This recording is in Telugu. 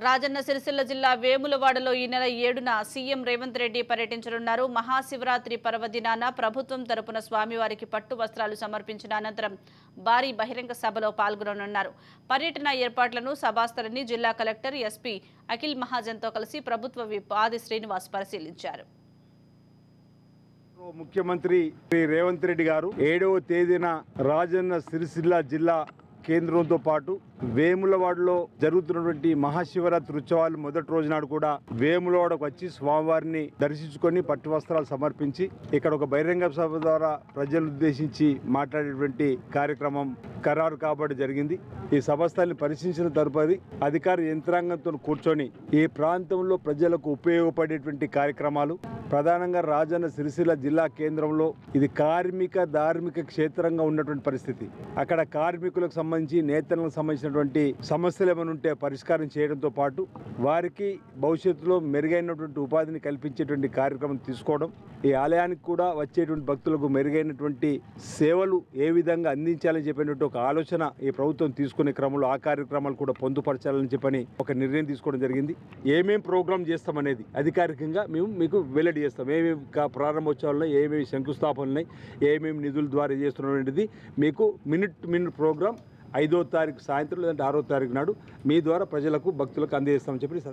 రాజన్న సిరిసిల్ల జిల్లా వేములవాడలో ఈ నెల 7న సీఎం రేవంత్ రెడ్డి పర్యటించనున్నారు. మహాశివరాత్రి పర్వదినాన ప్రభుత్వం తరపున స్వామివారికి పట్టు వస్త్రాలు సమర్పించిన అనంతరం భారీ బహిరంగ సభలో పాల్గొననున్నారు. పర్యటన ఏర్పాట్లను సభాస్థలిని జిల్లా కలెక్టర్ ఎస్పీ అఖిల్ మహాజన్తో కలిసి ప్రభుత్వ విప్ ఆది శ్రీనివాస్ పరిశీలించారు. ముఖ్యమంత్రి రేవంత్ రెడ్డి గారు 7వ తేదీన రాజన్న సిరిసిల్ల జిల్లా కేంద్రంతో పాటు వేములవాడలో జరుగుతున్నటువంటి మహాశివరాత్రి ఉత్సవాలు మొదటి రోజు నాడు కూడా వేములవాడకు వచ్చి స్వామివారిని దర్శించుకొని పట్టు వస్త్రాలు సమర్పించి ఇక్కడ ఒక బహిరంగ సభ ద్వారా ప్రజలను ఉద్దేశించి మాట్లాడేటువంటి కార్యక్రమం ఖరారు కాబట్టి జరిగింది. ఈ సభస్థలిని పరిశీలించిన తదుపరి అధికార యంత్రాంగంతో కూర్చొని ఈ ప్రాంతంలో ప్రజలకు ఉపయోగపడేటువంటి కార్యక్రమాలు ప్రధానంగా రాజన్న సిరిసిల్ల జిల్లా కేంద్రంలో ఇది కార్మిక ధార్మిక క్షేత్రంగా ఉన్నటువంటి పరిస్థితి. అక్కడ కార్మికులకు సంబంధించి నేతలకు సంబంధించినటువంటి సమస్యలు ఏమైనా ఉంటే పరిష్కారం చేయడంతో పాటు వారికి భవిష్యత్తులో మెరుగైనటువంటి ఉపాధిని కల్పించేటువంటి కార్యక్రమం తీసుకోవడం, ఈ ఆలయానికి కూడా వచ్చేటువంటి భక్తులకు మెరుగైనటువంటి సేవలు ఏ విధంగా అందించాలని చెప్పినట్టు ఒక ఆలోచన ఈ ప్రభుత్వం తీసుకునే క్రమంలో ఆ కార్యక్రమాలు కూడా పొందుపరచాలని చెప్పని ఒక నిర్ణయం తీసుకోవడం జరిగింది. ఏమేం ప్రోగ్రామ్ చేస్తామనేది అధికారికంగా మేము మీకు వెల్లడి చేస్తాం. ఏమేమి ప్రారంభోత్సవాలు, ఏమేమి శంకుస్థాపనలు ఉన్నాయి, ఏమేమి నిధుల ద్వారా చేస్తున్నటువంటిది మీకు మినిట్ ప్రోగ్రామ్ 5వ తారీఖు సాయంత్రం లేదంటే 6వ తారీఖు నాడు మీ ద్వారా ప్రజలకు భక్తులకు అందజేస్తామని చెప్పి